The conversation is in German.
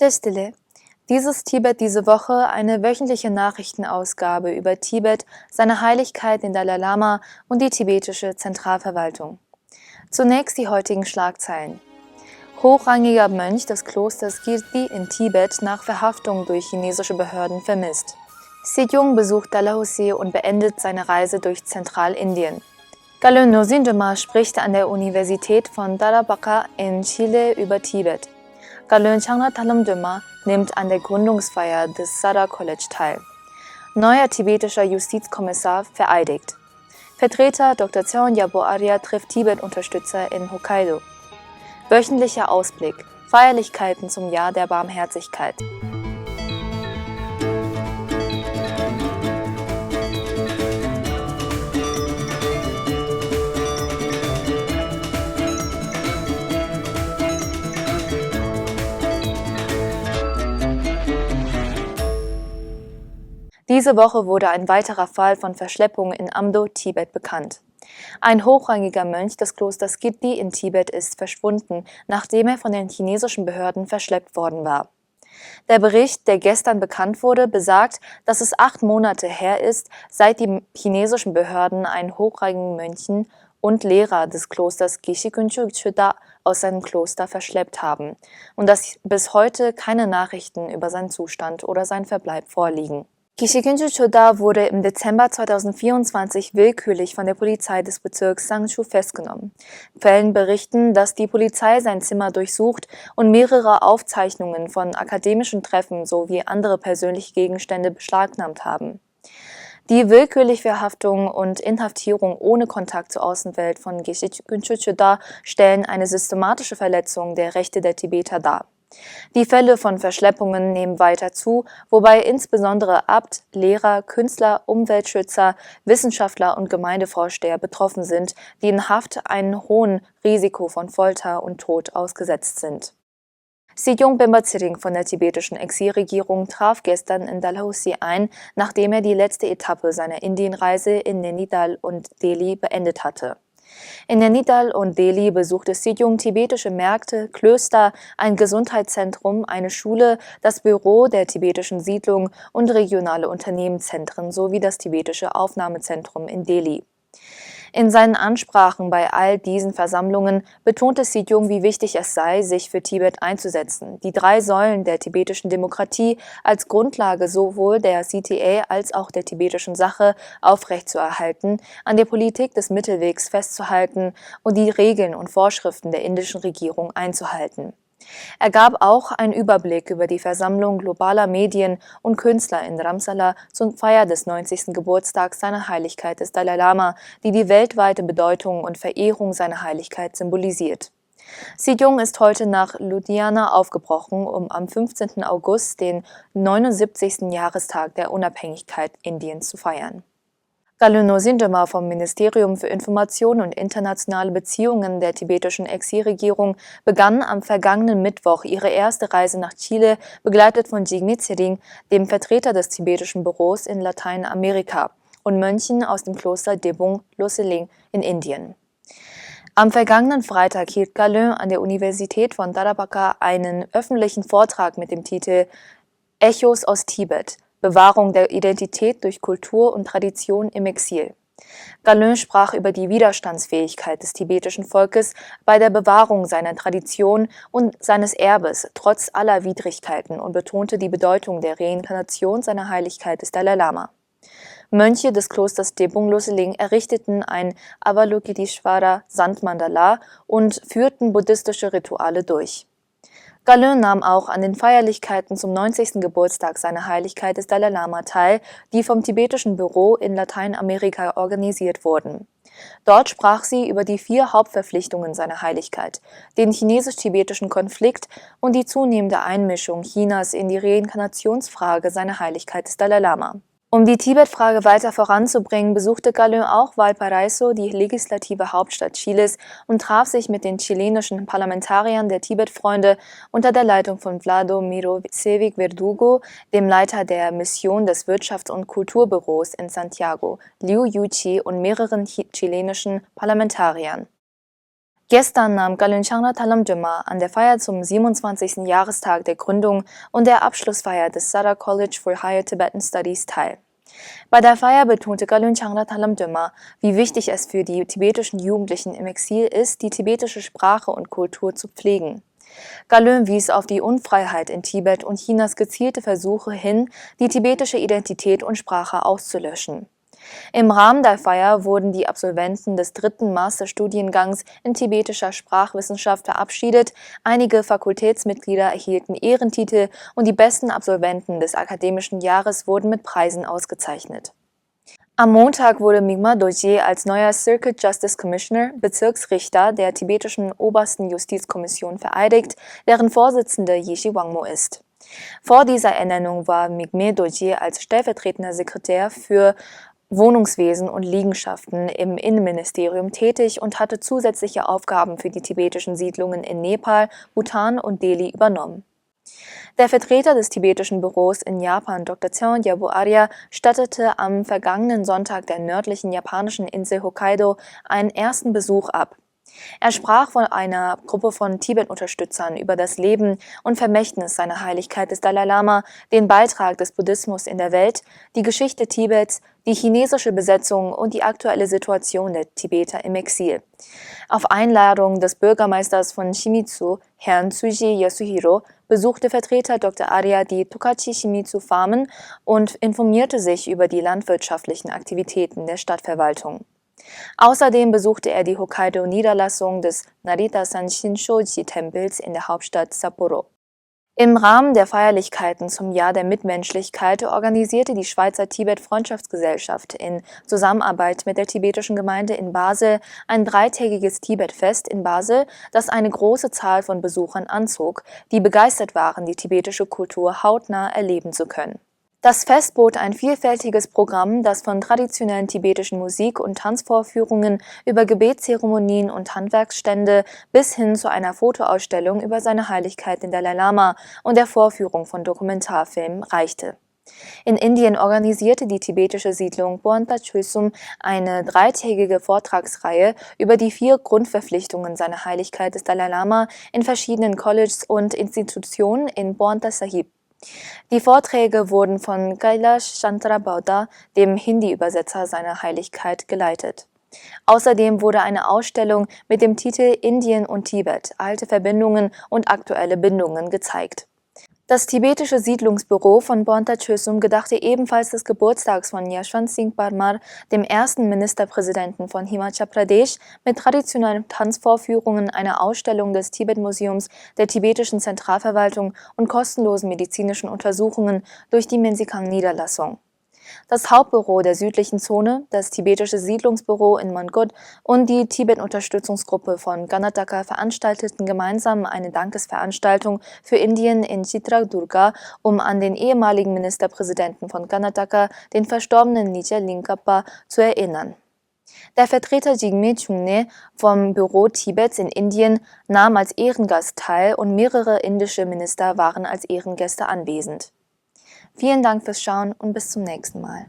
Der Stille. Dieses Tibet diese Woche eine wöchentliche Nachrichtenausgabe über Tibet, seine Heiligkeit, den Dalai Lama und die tibetische Zentralverwaltung. Zunächst die heutigen Schlagzeilen. Hochrangiger Mönch des Klosters Kirti in Tibet nach Verhaftung durch chinesische Behörden vermisst. Sejong besucht Dalhousie und beendet seine Reise durch Zentralindien. Galön Nozindema spricht an der Universität von Tarapacá in Chile über Tibet. Galön Changna Talumdema nimmt an der Gründungsfeier des Sada College teil. Neuer tibetischer Justizkommissar vereidigt. Vertreter Dr. Cheon Yabo Arya trifft Tibet-Unterstützer in Hokkaido. Wöchentlicher Ausblick. Feierlichkeiten zum Jahr der Barmherzigkeit. Diese Woche wurde ein weiterer Fall von Verschleppung in Amdo, Tibet, bekannt. Ein hochrangiger Mönch des Klosters Kirti in Tibet ist verschwunden, nachdem er von den chinesischen Behörden verschleppt worden war. Der Bericht, der gestern bekannt wurde, besagt, dass es 8 Monate her ist, seit die chinesischen Behörden einen hochrangigen Mönchen und Lehrer des Klosters Geshikunchu Choda aus seinem Kloster verschleppt haben und dass bis heute keine Nachrichten über seinen Zustand oder seinen Verbleib vorliegen. Geshikunchu Choda wurde im Dezember 2024 willkürlich von der Polizei des Bezirks Sangchu festgenommen. Quellen berichten, dass die Polizei sein Zimmer durchsucht und mehrere Aufzeichnungen von akademischen Treffen sowie andere persönliche Gegenstände beschlagnahmt haben. Die willkürliche Verhaftung und Inhaftierung ohne Kontakt zur Außenwelt von Geshikunchu Choda stellen eine systematische Verletzung der Rechte der Tibeter dar. Die Fälle von Verschleppungen nehmen weiter zu, wobei insbesondere Abt, Lehrer, Künstler, Umweltschützer, Wissenschaftler und Gemeindevorsteher betroffen sind, die in Haft einem hohen Risiko von Folter und Tod ausgesetzt sind. Sejong Bemba-Tsering von der tibetischen Exilregierung traf gestern in Dalhousie ein, nachdem er die letzte Etappe seiner Indienreise in Nainital und Delhi beendet hatte. In Nainital und Delhi besuchte Sejong tibetische Märkte, Klöster, ein Gesundheitszentrum, eine Schule, das Büro der tibetischen Siedlung und regionale Unternehmenszentren sowie das tibetische Aufnahmezentrum in Delhi. In seinen Ansprachen bei all diesen Versammlungen betonte Sejong, wie wichtig es sei, sich für Tibet einzusetzen, die 3 Säulen der tibetischen Demokratie als Grundlage sowohl der CTA als auch der tibetischen Sache aufrechtzuerhalten, an der Politik des Mittelwegs festzuhalten und die Regeln und Vorschriften der indischen Regierung einzuhalten. Er gab auch einen Überblick über die Versammlung globaler Medien und Künstler in Dharamsala zur Feier des 90. Geburtstags seiner Heiligkeit des Dalai Lama, die die weltweite Bedeutung und Verehrung seiner Heiligkeit symbolisiert. Sejong ist heute nach Ludhiana aufgebrochen, um am 15. August den 79. Jahrestag der Unabhängigkeit Indiens zu feiern. Galön Nozindema vom Ministerium für Information und internationale Beziehungen der tibetischen Exilregierung begann am vergangenen Mittwoch ihre erste Reise nach Chile, begleitet von Jigme Tsering, dem Vertreter des tibetischen Büros in Lateinamerika, und Mönchen aus dem Kloster Debung Loseling in Indien. Am vergangenen Freitag hielt Galön an der Universität von Tarapacá einen öffentlichen Vortrag mit dem Titel »Echos aus Tibet – Bewahrung der Identität durch Kultur und Tradition im Exil«. Galön sprach über die Widerstandsfähigkeit des tibetischen Volkes bei der Bewahrung seiner Tradition und seines Erbes trotz aller Widrigkeiten und betonte die Bedeutung der Reinkarnation seiner Heiligkeit des Dalai Lama. Mönche des Klosters Debung Loseling errichteten ein Avalokiteshvara Sandmandala und führten buddhistische Rituale durch. Galön nahm auch an den Feierlichkeiten zum 90. Geburtstag seiner Heiligkeit des Dalai Lama teil, die vom tibetischen Büro in Lateinamerika organisiert wurden. Dort sprach sie über die 4 Hauptverpflichtungen seiner Heiligkeit, den chinesisch-tibetischen Konflikt und die zunehmende Einmischung Chinas in die Reinkarnationsfrage seiner Heiligkeit des Dalai Lama. Um die Tibet-Frage weiter voranzubringen, besuchte Galön auch Valparaiso, die legislative Hauptstadt Chiles, und traf sich mit den chilenischen Parlamentariern der Tibet-Freunde unter der Leitung von Vlado Mirosevic Verdugo, dem Leiter der Mission des Wirtschafts- und Kulturbüros in Santiago, Liu Yuqi, und mehreren chilenischen Parlamentariern. Gestern nahm Galön Changra Thalamdöma an der Feier zum 27. Jahrestag der Gründung und der Abschlussfeier des Sada College for Higher Tibetan Studies teil. Bei der Feier betonte Galön Changra Thalamdöma, wie wichtig es für die tibetischen Jugendlichen im Exil ist, die tibetische Sprache und Kultur zu pflegen. Galön wies auf die Unfreiheit in Tibet und Chinas gezielte Versuche hin, die tibetische Identität und Sprache auszulöschen. Im Rahmen der Feier wurden die Absolventen des 3. Masterstudiengangs in tibetischer Sprachwissenschaft verabschiedet, einige Fakultätsmitglieder erhielten Ehrentitel und die besten Absolventen des akademischen Jahres wurden mit Preisen ausgezeichnet. Am Montag wurde Mi'kmaq Doji als neuer Circuit Justice Commissioner, Bezirksrichter der tibetischen obersten Justizkommission vereidigt, deren Vorsitzende Yishi Wangmo ist. Vor dieser Ernennung war Mi'kmaq Doji als stellvertretender Sekretär für Wohnungswesen und Liegenschaften im Innenministerium tätig und hatte zusätzliche Aufgaben für die tibetischen Siedlungen in Nepal, Bhutan und Delhi übernommen. Der Vertreter des tibetischen Büros in Japan, Dr. Cheon Yabu Arya, stattete am vergangenen Sonntag der nördlichen japanischen Insel Hokkaido einen ersten Besuch ab. Er sprach von einer Gruppe von Tibet-Unterstützern über das Leben und Vermächtnis seiner Heiligkeit des Dalai Lama, den Beitrag des Buddhismus in der Welt, die Geschichte Tibets, die chinesische Besetzung und die aktuelle Situation der Tibeter im Exil. Auf Einladung des Bürgermeisters von Shimizu, Herrn Tsuji Yasuhiro, besuchte Vertreter Dr. Arya die Tokachi Shimizu Farmen und informierte sich über die landwirtschaftlichen Aktivitäten der Stadtverwaltung. Außerdem besuchte er die Hokkaido-Niederlassung des Narita Sanshin-Shoji-Tempels in der Hauptstadt Sapporo. Im Rahmen der Feierlichkeiten zum Jahr der Mitmenschlichkeit organisierte die Schweizer Tibet-Freundschaftsgesellschaft in Zusammenarbeit mit der tibetischen Gemeinde in Basel ein 3-tägiges Tibet-Fest in Basel, das eine große Zahl von Besuchern anzog, die begeistert waren, die tibetische Kultur hautnah erleben zu können. Das Fest bot ein vielfältiges Programm, das von traditionellen tibetischen Musik- und Tanzvorführungen über Gebetszeremonien und Handwerksstände bis hin zu einer Fotoausstellung über seine Heiligkeit den Dalai Lama und der Vorführung von Dokumentarfilmen reichte. In Indien organisierte die tibetische Siedlung Bhutan Choesum eine 3-tägige Vortragsreihe über die 4 Grundverpflichtungen seiner Heiligkeit des Dalai Lama in verschiedenen Colleges und Institutionen in Bhutan Sahib. Die Vorträge wurden von Kailash Chandra Bauda, dem Hindi-Übersetzer seiner Heiligkeit, geleitet. Außerdem wurde eine Ausstellung mit dem Titel Indien und Tibet – alte Verbindungen und aktuelle Bindungen gezeigt. Das tibetische Siedlungsbüro von Bhutan Choesum gedachte ebenfalls des Geburtstags von Yashwant Singh Parmar, dem ersten Ministerpräsidenten von Himachal Pradesh, mit traditionellen Tanzvorführungen, einer Ausstellung des Tibet-Museums, der tibetischen Zentralverwaltung und kostenlosen medizinischen Untersuchungen durch die Mensikang-Niederlassung. Das Hauptbüro der südlichen Zone, das tibetische Siedlungsbüro in Mangod und die Tibet-Unterstützungsgruppe von Karnataka veranstalteten gemeinsam eine Dankesveranstaltung für Indien in Chitradurga, um an den ehemaligen Ministerpräsidenten von Karnataka, den verstorbenen Nija Linkappa, zu erinnern. Der Vertreter Jigme Chungne vom Büro Tibets in Indien nahm als Ehrengast teil und mehrere indische Minister waren als Ehrengäste anwesend. Vielen Dank fürs Schauen und bis zum nächsten Mal.